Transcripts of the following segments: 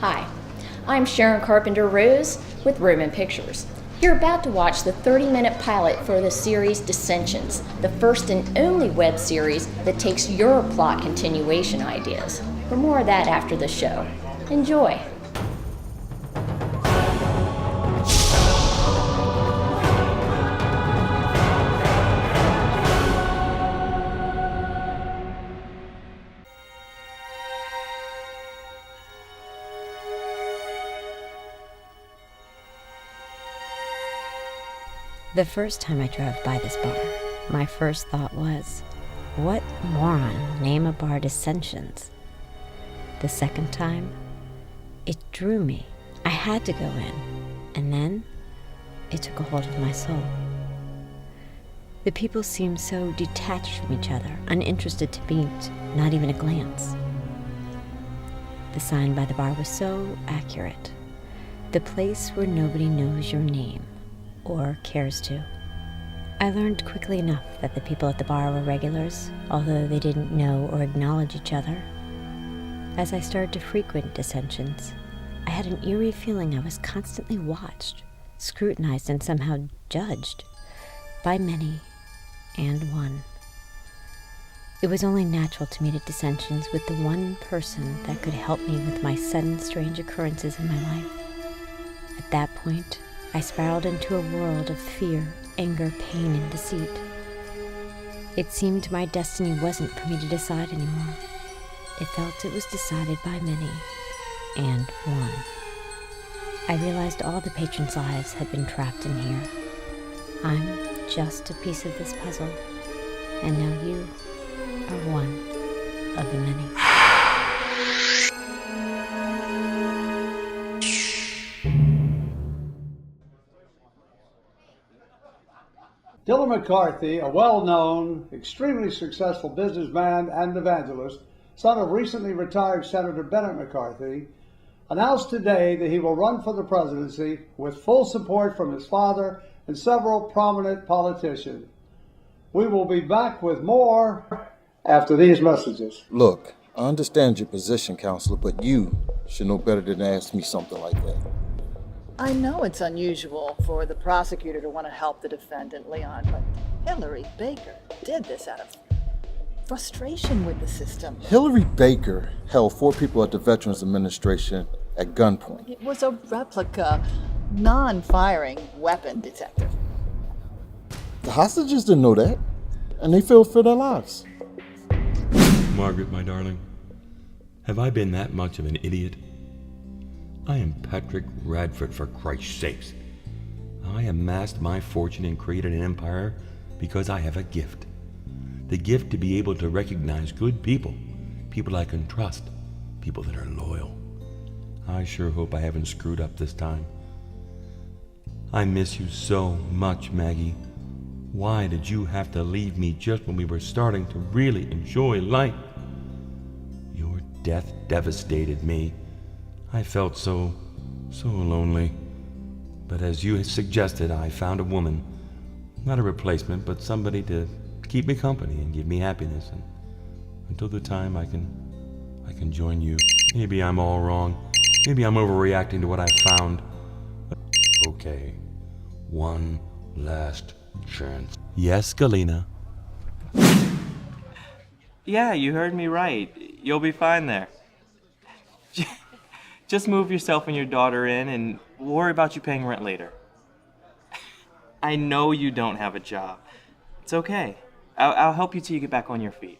Hi, I'm Sharon Carpenter Rose with Roman Pictures. You're about to watch the 30-minute pilot for the series Descensions, the first and only web series that takes your plot continuation ideas. For more of that after the show. Enjoy! The first time I drove by this bar, my first thought was, what moron name a bar Descensions? The second time, it drew me. I had to go in. And then, it took a hold of my soul. The people seemed so detached from each other, uninterested to meet, not even a glance. The sign by the bar was so accurate. The place where nobody knows your name. Or cares to. I learned quickly enough that the people at the bar were regulars, although they didn't know or acknowledge each other. As I started to frequent Descensions, I had an eerie feeling I was constantly watched, scrutinized, and somehow judged by many and one. It was only natural to meet at Descensions with the one person that could help me with my sudden strange occurrences in my life. At that point, I spiraled into a world of fear, anger, pain, and deceit. It seemed my destiny wasn't for me to decide anymore. It felt it was decided by many, and one. I realized all the patrons' lives had been trapped in here. I'm just a piece of this puzzle, and now you are one of the many. Dylan McCarthy, a well-known, extremely successful businessman and evangelist, son of recently retired Senator Bennett McCarthy, announced today that he will run for the presidency with full support from his father and several prominent politicians. We will be back with more after these messages. Look, I understand your position, Counselor, but you should know better than to ask me something like that. I know it's unusual for the prosecutor to want to help the defendant, Leon, but Hillary Baker did this out of frustration with the system. Hillary Baker held 4 people at the Veterans Administration at gunpoint. It was a replica, non-firing weapon detector. The hostages didn't know that, and they feared for their lives. Margaret, my darling, have I been that much of an idiot? I am Patrick Radford, for Christ's sakes. I amassed my fortune and created an empire because I have a gift. The gift to be able to recognize good people, people I can trust, people that are loyal. I sure hope I haven't screwed up this time. I miss you so much, Maggie. Why did you have to leave me just when we were starting to really enjoy life? Your death devastated me. I felt so lonely. But as you suggested, I found a woman. Not a replacement, but somebody to keep me company and give me happiness. And until the time I can join you. Maybe I'm all wrong. Maybe I'm overreacting to what I found. Okay. One last chance. Yes, Galena. Yeah, you heard me right. You'll be fine there. Just move yourself and your daughter in, and we'll worry about you paying rent later. I know you don't have a job. It's okay. I'll help you till you get back on your feet.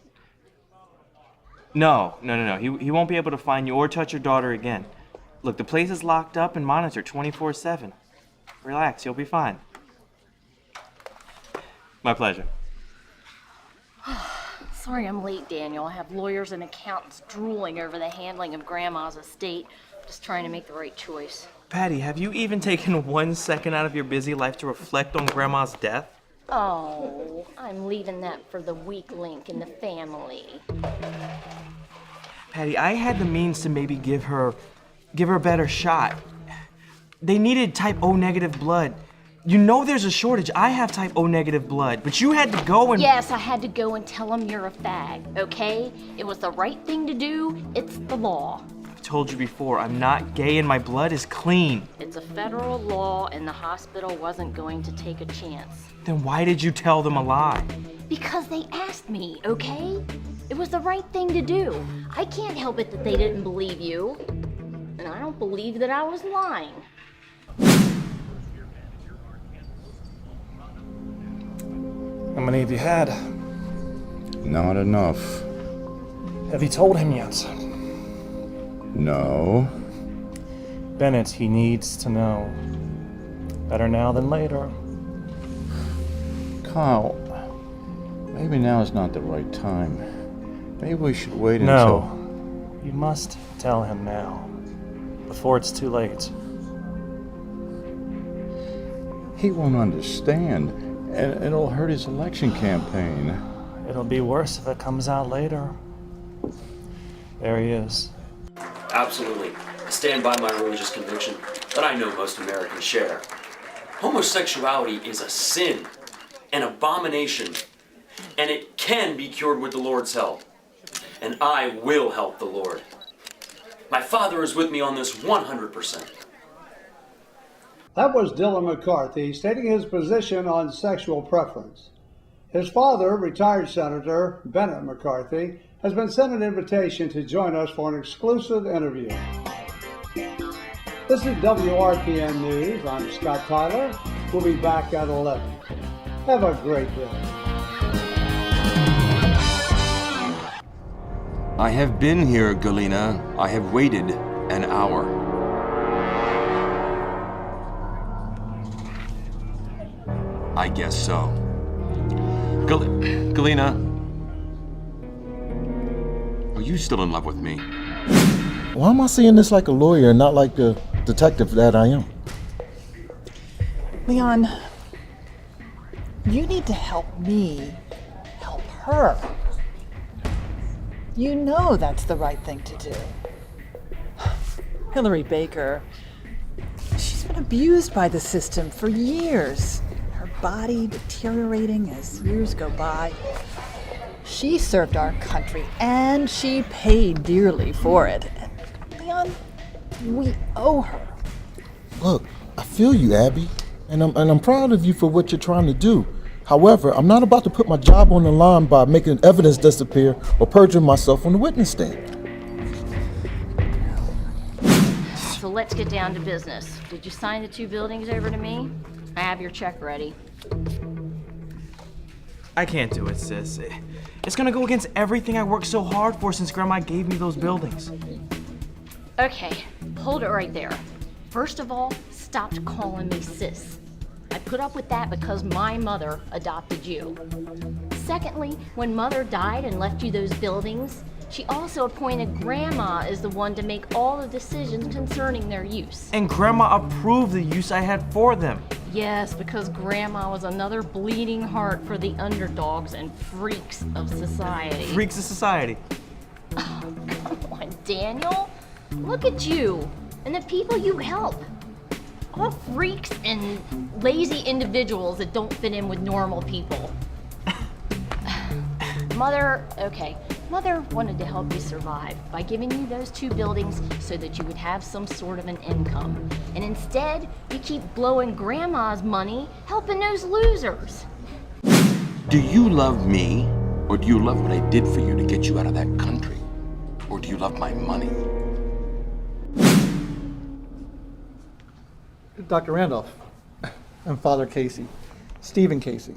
No. He won't be able to find you or touch your daughter again. Look, the place is locked up and monitored 24/7. Relax, you'll be fine. My pleasure. Sorry I'm late, Daniel. I have lawyers and accountants drooling over the handling of Grandma's estate. Just trying to make the right choice. Patty, have you even taken 1 second out of your busy life to reflect on Grandma's death? Oh, I'm leaving that for the weak link in the family. Patty, I had the means to maybe give her a better shot. They needed type O negative blood. You know there's a shortage. I have type O negative blood, but you had to go and... Yes, I had to go and tell him you're a fag, okay? It was the right thing to do. It's the law. told you before, I'm not gay and my blood is clean. It's a federal law, and the hospital wasn't going to take a chance. Then why did you tell them a lie? Because they asked me, okay? It was the right thing to do. I can't help it that they didn't believe you. And I don't believe that I was lying. How many have you had? Not enough. Have you told him yet? No. Bennett, he needs to know. Better now than later. Kyle, maybe now is not the right time. Maybe we should wait No. until... You must tell him now. Before it's too late. He won't understand, and it'll hurt his election campaign. It'll be worse if it comes out later. There he is. Absolutely. I stand by my religious conviction that I know most Americans share. Homosexuality is a sin, an abomination, and it can be cured with the Lord's help. And I will help the Lord. My Father is with me on this 100%. That was Dylan McCarthy stating his position on sexual preference. His father, retired Senator Bennett McCarthy, has been sent an invitation to join us for an exclusive interview. This is WRPN News. I'm Scott Tyler. We'll be back at 11. Have a great day. I have been here, Galena. I have waited an hour. I guess so. Galena, are you still in love with me? Why am I seeing this like a lawyer and not like the detective that I am? Leon, you need to help me help her. You know that's the right thing to do. Hillary Baker, she's been abused by the system for years. Her body deteriorating as years go by. She served our country, and she paid dearly for it. And Leon, we owe her. Look, I feel you, Abby, and I'm proud of you for what you're trying to do. However, I'm not about to put my job on the line by making evidence disappear or perjuring myself on the witness stand. So let's get down to business. Did you sign the 2 buildings over to me? I have your check ready. I can't do it, sis. It's gonna go against everything I worked so hard for since Grandma gave me those buildings. Okay, hold it right there. First of all, stop calling me sis. I put up with that because my mother adopted you. Secondly, when Mother died and left you those buildings, she also appointed Grandma as the one to make all the decisions concerning their use. And Grandma approved the use I had for them. Yes, because Grandma was another bleeding heart for the underdogs and freaks of society. Freaks of society. Oh, come on, Daniel. Look at you and the people you help. All freaks and lazy individuals that don't fit in with normal people. Mother wanted to help you survive by giving you those 2 buildings so that you would have some sort of an income. And instead, you keep blowing Grandma's money helping those losers. Do you love me, or do you love what I did for you to get you out of that country? Or do you love my money? Dr. Randolph, I'm Father Casey, Stephen Casey.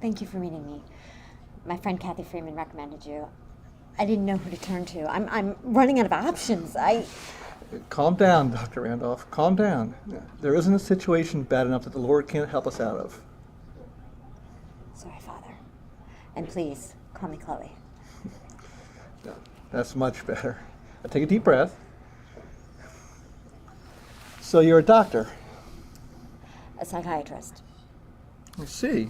Thank you for meeting me. My friend Kathy Freeman recommended you. I didn't know who to turn to. I'm running out of options. Calm down, Dr. Randolph. Calm down. There isn't a situation bad enough that the Lord can't help us out of. Sorry, Father. And please, call me Chloe. That's much better. Now take a deep breath. So you're a doctor? A psychiatrist. I see.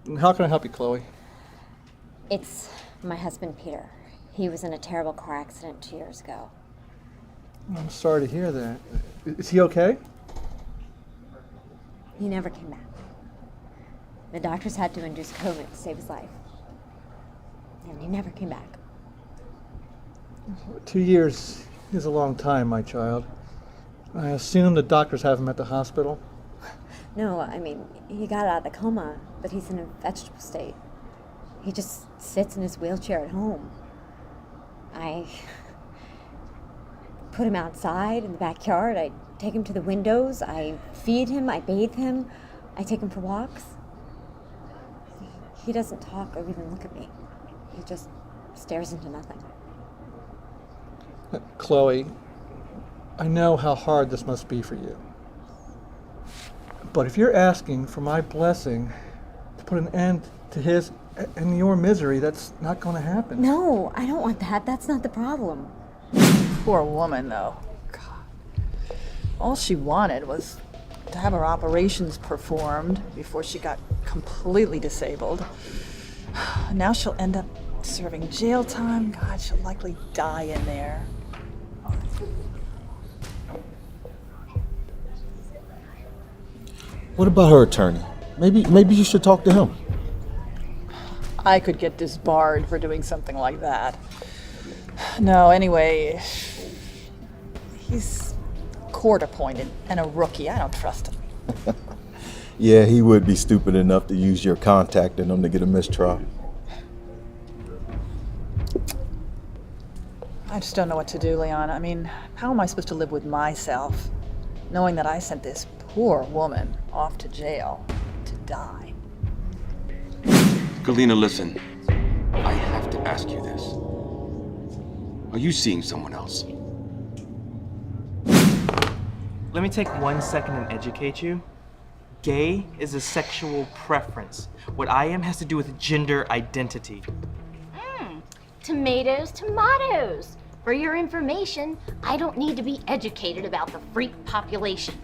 And how can I help you, Chloe? It's my husband, Peter. He was in a terrible car accident 2 years ago. I'm sorry to hear that. Is he okay? He never came back. The doctors had to induce coma to save his life. And he never came back. 2 years is a long time, my child. I assume the doctors have him at the hospital. No, I mean, he got out of the coma, but he's in a vegetable state. He just sits in his wheelchair at home. I put him outside in the backyard. I take him to the windows. I feed him. I bathe him. I take him for walks. He doesn't talk or even look at me. He just stares into nothing. Chloe, I know how hard this must be for you. But if you're asking for my blessing to put an end to his and your misery, that's not going to happen. No, I don't want that. That's not the problem. Poor woman, though. God. All she wanted was to have her operations performed before she got completely disabled. Now she'll end up serving jail time. God, she'll likely die in there. What about her attorney? Maybe you should talk to him. I could get disbarred for doing something like that. No, anyway, he's court appointed and a rookie. I don't trust him. Yeah, he would be stupid enough to use your contact in him to get a mistrial. I just don't know what to do, Leon. I mean, how am I supposed to live with myself, knowing that I sent this poor woman off to jail to die? Galena, listen. I have to ask you this. Are you seeing someone else? Let me take 1 second and educate you. Gay is a sexual preference. What I am has to do with gender identity. Tomatoes, tomatoes. For your information, I don't need to be educated about the freak population.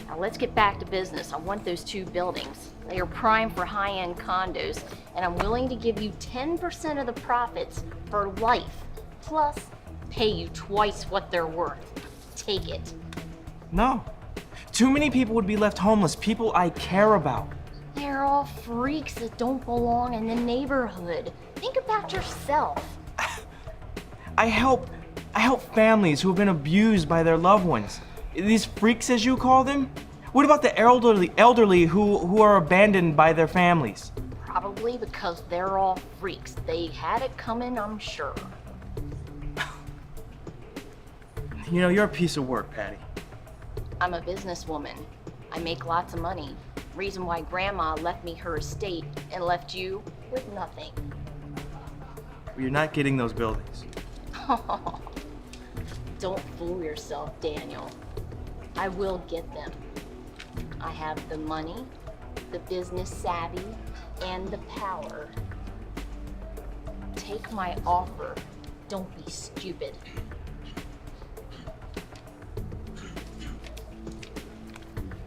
Now let's get back to business. I want those 2 buildings. They are prime for high-end condos, and I'm willing to give you 10% of the profits for life, plus pay you twice what they're worth. Take it. No. Too many people would be left homeless, people I care about. They're all freaks that don't belong in the neighborhood. Think about yourself. I help families who have been abused by their loved ones. These freaks, as you call them? What about the elderly who are abandoned by their families? Probably because they're all freaks. They had it coming, I'm sure. You know, you're a piece of work, Patty. I'm a businesswoman. I make lots of money. Reason why Grandma left me her estate and left you with nothing. You're not getting those buildings. Don't fool yourself, Daniel. I will get them. I have the money, the business savvy, and the power. Take my offer. Don't be stupid.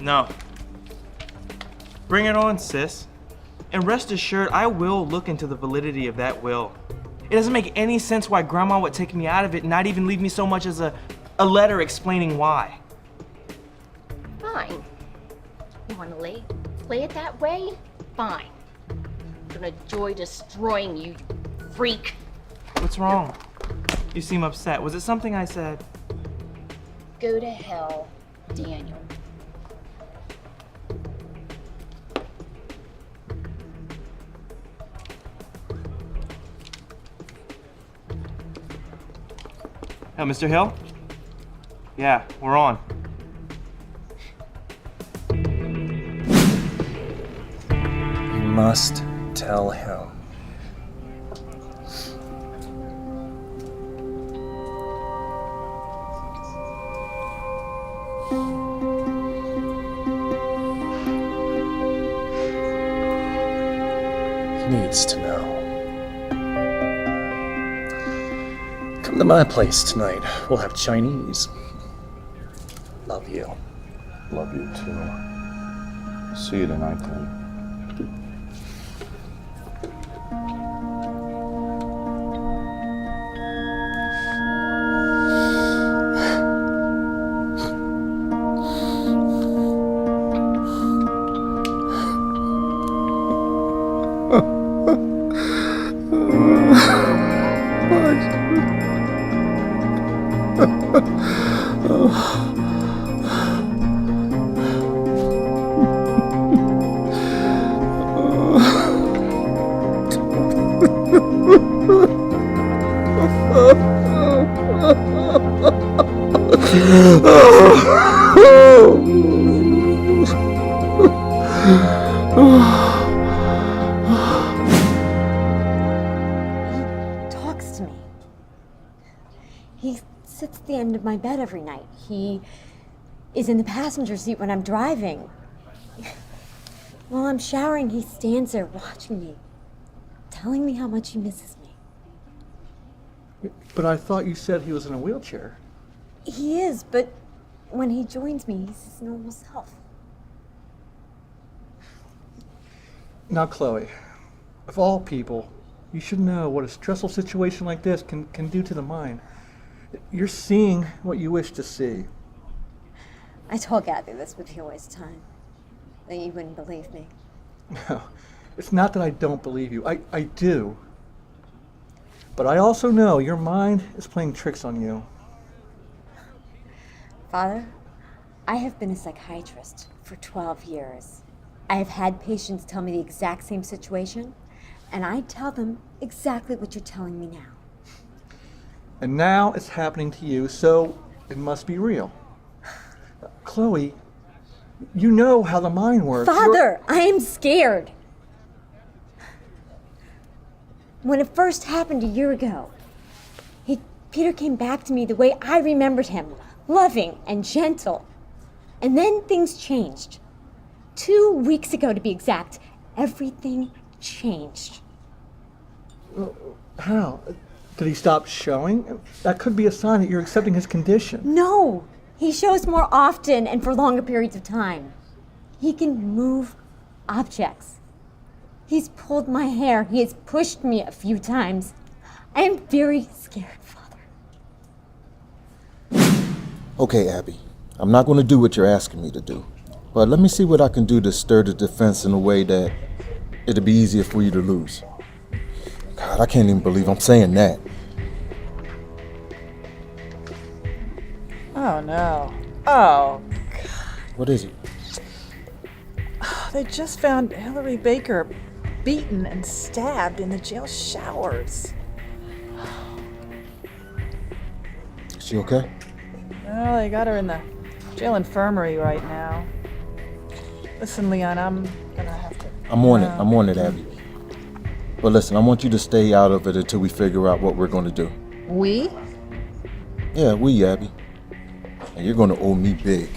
No. Bring it on, sis. And rest assured, I will look into the validity of that will. It doesn't make any sense why Grandma would take me out of it and not even leave me so much as a letter explaining why. Fine. You want to play it that way? Fine. I'm gonna enjoy destroying you, freak. What's wrong? You seem upset. Was it something I said? Go to hell, Daniel. Mr. Hill? Yeah, we're on. You must tell him. He needs to know. Come to my place tonight. We'll have Chinese. Love you. Love you too. See you tonight then. Bye. Talks to me. He sits at the end of my bed every night. He is in the passenger seat when I'm driving. While I'm showering, he stands there watching me, telling me how much he misses me. But I thought you said he was in a wheelchair. He is, but when he joins me, he's his normal self. Now, Chloe, of all people, you should know what a stressful situation like this can do to the mind. You're seeing what you wish to see. I told Gabby this would be a waste of time, that you wouldn't believe me. No, it's not that I don't believe you. I do. But I also know your mind is playing tricks on you. Father, I have been a psychiatrist for 12 years. I have had patients tell me the exact same situation, and I tell them exactly what you're telling me now. And now it's happening to you, so it must be real. Chloe, you know how the mind works. Father, I am scared. When it first happened a year ago, Peter came back to me the way I remembered him, loving and gentle. And then things changed. 2 weeks ago, to be exact, everything changed. How? Did he stop showing? That could be a sign that you're accepting his condition. No, he shows more often and for longer periods of time. He can move objects. He's pulled my hair. He has pushed me a few times. I am very scared, Father. Okay, Abby. I'm not going to do what you're asking me to do. But let me see what I can do to stir the defense in a way that it'll be easier for you to lose. God, I can't even believe I'm saying that. Oh, no. Oh, What is it? they just found Hillary Baker beaten and stabbed in the jail showers. Is she okay? Well, they got her in the jail infirmary right now. Listen, Leon, I'm gonna have to... I'm on it, Abby. But listen, I want you to stay out of it until we figure out what we're going to do. We? Yeah, we, Abby. And you're going to owe me big.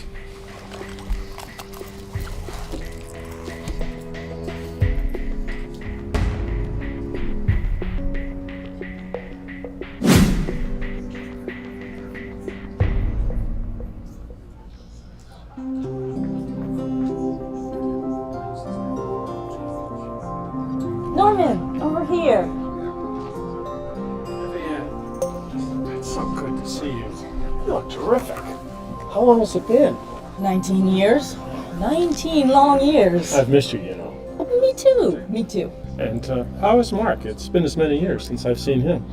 Norman, over here. It's so good to see you. You look terrific. How long has it been? 19 years. 19 long years. I've missed you, you know. Oh, me too. Me too. And how is Mark? It's been as many years since I've seen him.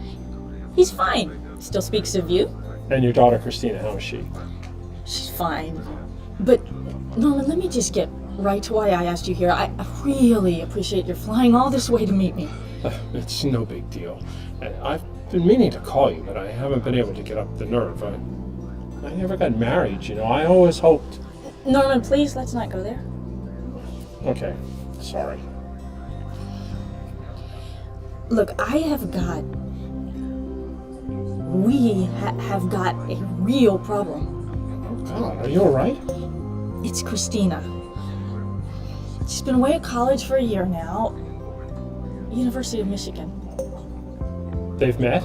He's fine. Still speaks of you. And your daughter, Christina, how is she? She's fine. But, Norman, let me just get right to why I asked you here. I really appreciate your flying all this way to meet me. It's no big deal. I've been meaning to call you, but I haven't been able to get up the nerve. I never got married, you know. I always hoped... Norman, please, let's not go there. Okay, sorry. Look, we have got a real problem. Oh, God, are you all right? It's Christina. She's been away at college for a year now. University of Michigan. They've met?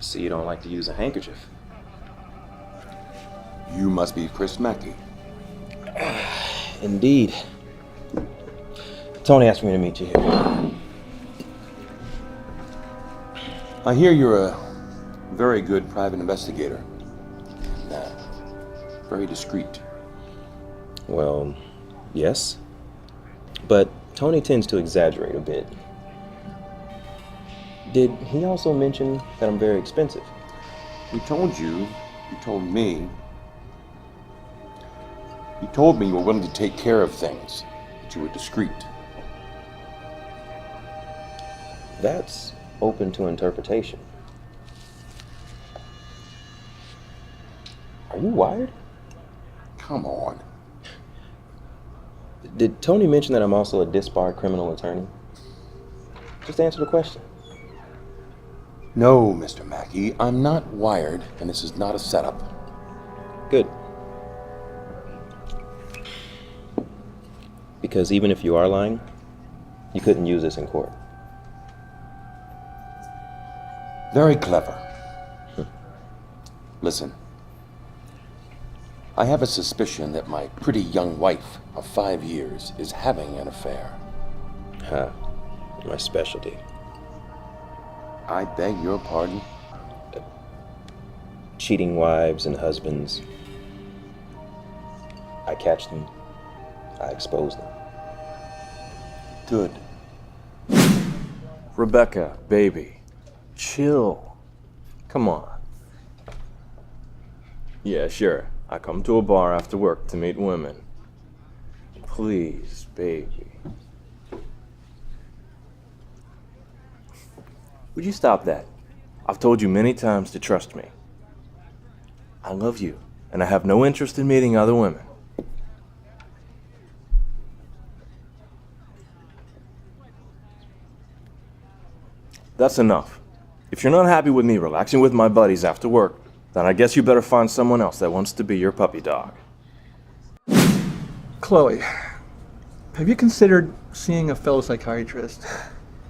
So you don't like to use a handkerchief? You must be Chris Mackey. Indeed. Tony asked me to meet you here. I hear you're a very good private investigator. And, very discreet. Well, yes. But Tony tends to exaggerate a bit. Did he also mention that I'm very expensive? He told you, he told me, he told me you were willing to take care of things, that you were discreet. That's open to interpretation. Are you wired? Come on. Did Tony mention that I'm also a disbarred criminal attorney? Just answer the question. No, Mr. Mackey, I'm not wired, and this is not a setup. Good. Because even if you are lying, you couldn't use this in court. Very clever. Listen, I have a suspicion that my pretty young wife of 5 years is having an affair. My specialty. I beg your pardon? Cheating wives and husbands. I catch them. I expose them. Good. Rebecca, baby, chill. Come on. Yeah, sure. I come to a bar after work to meet women. Please, baby. Would you stop that? I've told you many times to trust me. I love you, and I have no interest in meeting other women. That's enough. If you're not happy with me relaxing with my buddies after work, then I guess you better find someone else that wants to be your puppy dog. Chloe, have you considered seeing a fellow psychiatrist?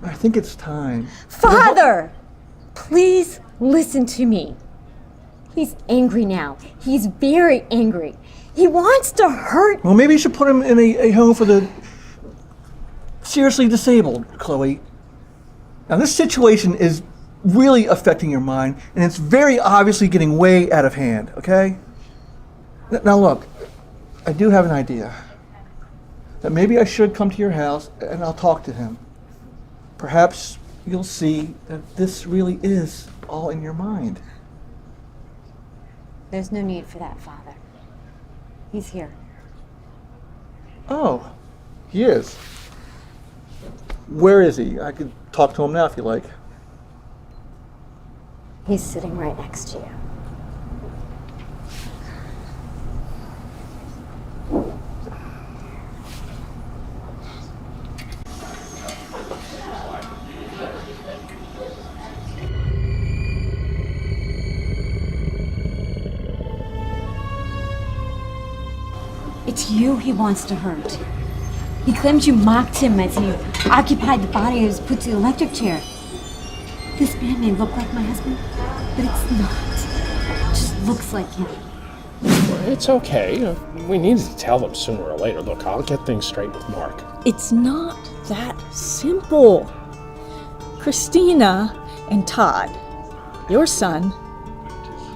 I think it's time. Father! Please listen to me. He's angry now. He's very angry. He wants to hurt. Well, maybe you should put him in a home for the seriously disabled, Chloe. Now, this situation is really affecting your mind, and it's very obviously getting way out of hand, okay? Now, look, I do have an idea. That maybe I should come to your house and I'll talk to him. Perhaps you'll see that this really is all in your mind. There's no need for that, Father. He's here. Oh, he is. Where is he? I could talk to him now if you like. He's sitting right next to you. It's you he wants to hurt. He claims you mocked him as he occupied the body of his put to the electric chair. This man may look like my husband, but it's not. It just looks like him. Well, it's okay. We needed to tell them sooner or later. Look, I'll get things straight with Mark. It's not that simple. Christina and Todd, your son,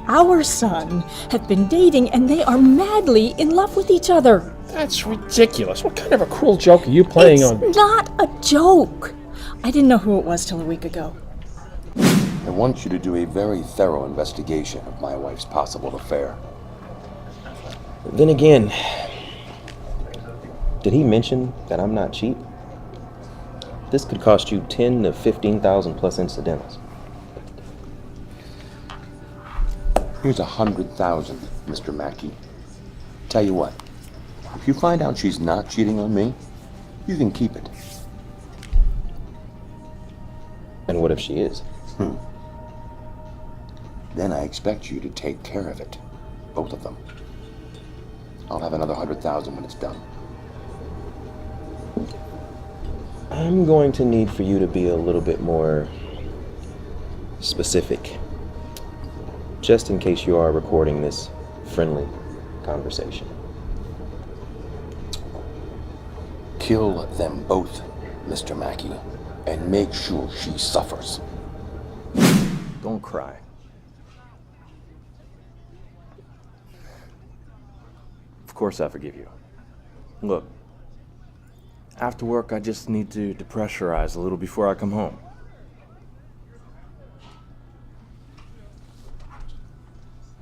our son, have been dating and they are madly in love with each other. That's ridiculous. What kind of a cruel joke are you playing on me? It's not a joke. I didn't know who it was till a week ago. I want you to do a very thorough investigation of my wife's possible affair. Then again, did he mention that I'm not cheap? This could cost you 10 to 15,000 plus incidentals. Here's 100,000, Mr. Mackey. Tell you what, if you find out she's not cheating on me, you can keep it. And what if she is? Then I expect you to take care of it. Both of them. I'll have another 100,000 when it's done. I'm going to need for you to be a little bit more specific, just in case you are recording this friendly conversation. Kill them both, Mr. Mackey, and make sure she suffers. Don't cry. Of course I forgive you. Look, after work I just need to depressurize a little before I come home.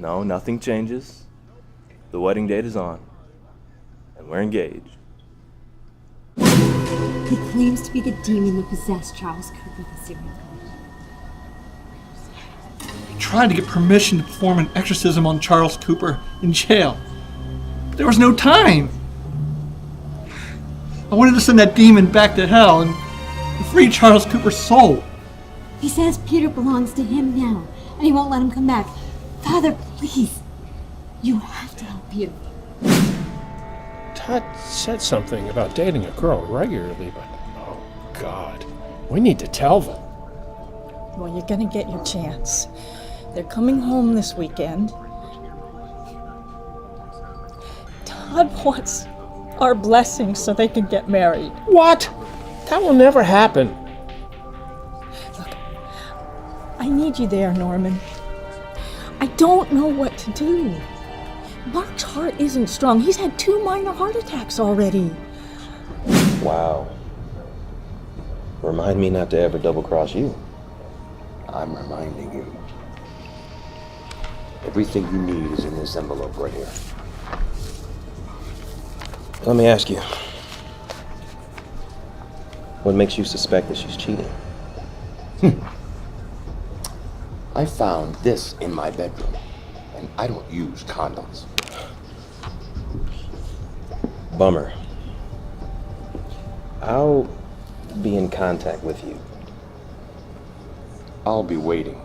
No, nothing changes. The wedding date is on. And we're engaged. He claims to be the demon that possessed Charles Cooper, the serial killer. He tried to get permission to perform an exorcism on Charles Cooper in jail. There was no time. I wanted to send that demon back to hell and free Charles Cooper's soul. He says Peter belongs to him now, and he won't let him come back. Father, please. You have to help Peter. Todd said something about dating a girl regularly, but oh God, we need to tell them. Well, you're gonna get your chance. They're coming home this weekend. Todd wants our blessing so they can get married. What? That will never happen. Look, I need you there, Norman. I don't know what to do. Mark's heart isn't strong. He's had 2 minor heart attacks already. Wow. Remind me not to ever double-cross you. I'm reminding you. Everything you need is in this envelope right here. Let me ask you. What makes you suspect that she's cheating? I found this in my bedroom, and I don't use condoms. Bummer. I'll be in contact with you. I'll be waiting.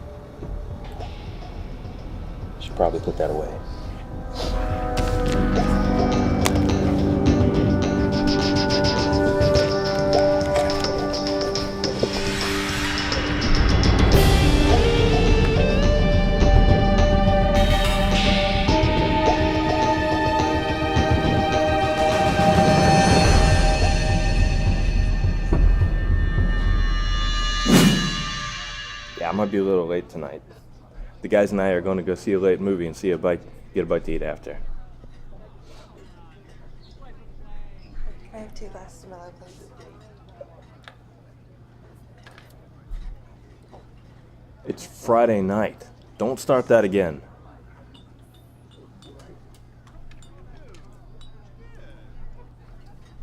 Should probably put that away. Yeah, I might be a little late tonight. The guys and I are going to go see a late movie and get a bite to eat after. I have 2 glasses of Miller, please. It's Friday night. Don't start that again.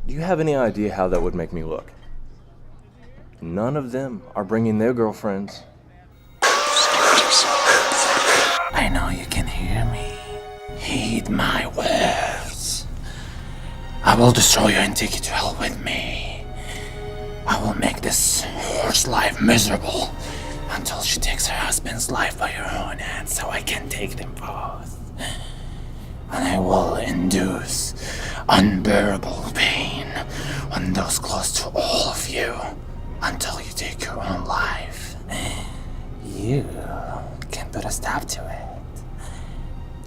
Do you have any idea how that would make me look? None of them are bringing their girlfriends. I know you can hear me. Heed my words. I will destroy you and take you to hell with me. I will make this whore's life miserable until she takes her husband's life by her own hands so I can take them both. And I will induce unbearable pain on those close to all of you until you take your own life. You can put a stop to it.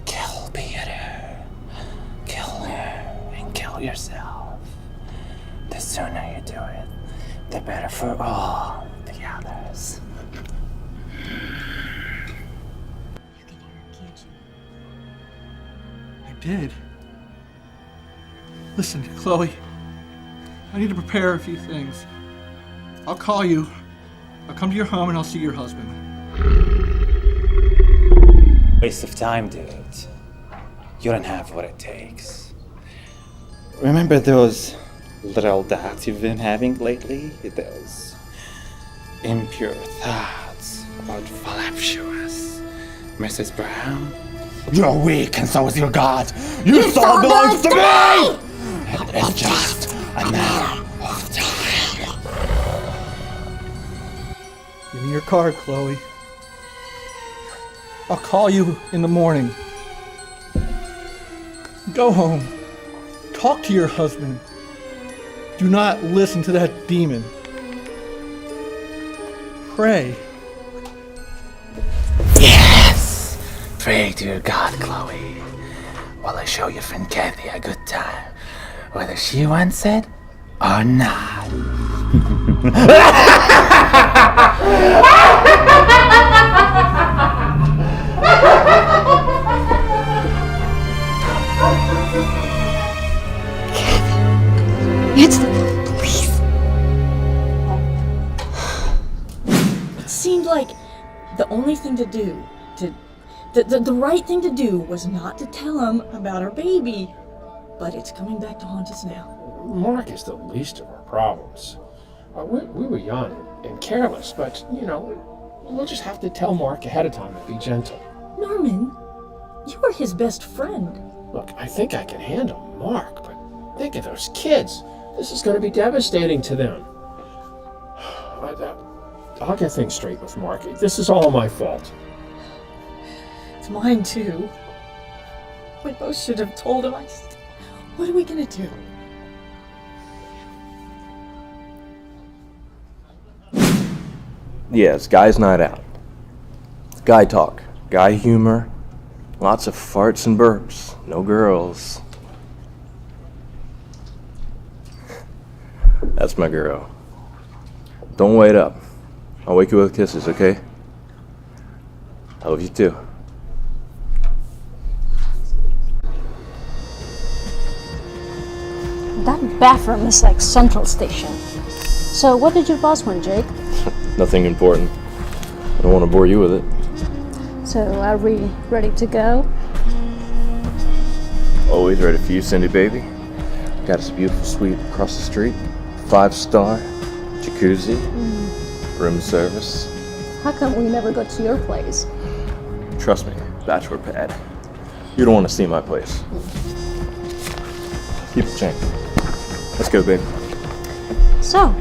Kill Peter. Kill her and kill yourself. The sooner you do it, the better for all the others. I did. Listen, Chloe. I need to prepare a few things. I'll call you. I'll come to your home and I'll see your husband. Waste of time, dude. You don't have what it takes. Remember those little doubts you've been having lately? Those impure thoughts about voluptuous Mrs. Brown? You're weak and so is your God. Your soul belongs to me! And it's just a matter of time. Give me your card, Chloe. I'll call you in the morning. Go home. Talk to your husband. Do not listen to that demon. Pray. Yes! Pray to your God, Chloe, while I show your friend Kathy a good time, whether she wants it or not. It's the police. It seemed like the only thing to do to The right thing to do was not to tell him about our baby, but it's coming back to haunt us now. Mark is the least of our problems. We were young and careless, but, we'll just have to tell Mark ahead of time and be gentle. Norman, you are his best friend. Look, I think I can handle Mark, but think of those kids. This is going to be devastating to them. I'll get things straight with Mark. This is all my fault. It's mine too. We both should have told him. What are we gonna do? Yeah, it's guys' night out. Guy talk, guy humor, lots of farts and burps. No girls. That's my girl. Don't wait up. I'll wake you with kisses, okay? I love you too. That bathroom is like Central Station. So what did your boss want, Jake? Nothing important. I don't want to bore you with it. So are we ready to go? Always ready for you, Cindy baby. Got us a beautiful suite across the street. 5-star, jacuzzi, room service. How come we never go to your place? Trust me, bachelor pad. You don't want to see my place. Keep the change. Let's go, babe. So,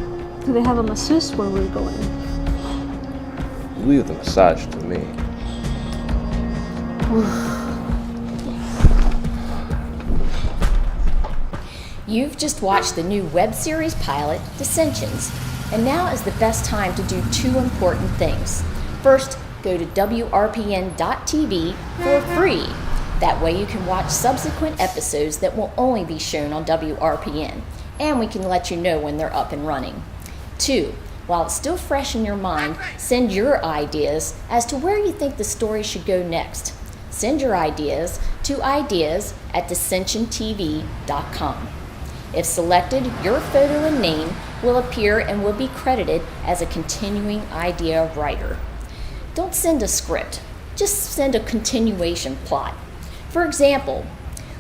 do they have a masseuse where we're going? Leave the massage to me. You've just watched the new web series pilot, Descensions, and now is the best time to do 2 important things. First, go to WRPN.tv for free. That way you can watch subsequent episodes that will only be shown on WRPN, and we can let you know when they're up and running. 2, while it's still fresh in your mind, send your ideas as to where you think the story should go next. Send your ideas to ideas@dissensiontv.com. If selected, your photo and name will appear and will be credited as a continuing idea writer. Don't send a script, just send a continuation plot. For example,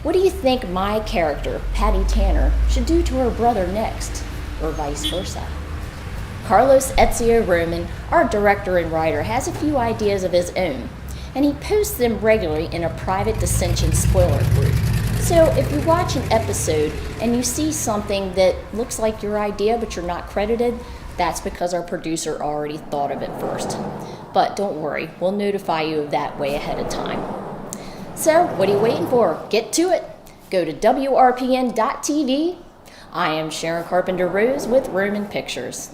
what do you think my character, Patty Tanner, should do to her brother next, or vice versa? Carlos Ezio Roman, our director and writer, has a few ideas of his own, and he posts them regularly in a private Dissensions spoiler group. So if you watch an episode and you see something that looks like your idea but you're not credited, that's because our producer already thought of it first. But don't worry, we'll notify you of that way ahead of time. So what are you waiting for? Get to it. Go to WRPN.tv. I am Sharon Carpenter Rose with Roman Pictures.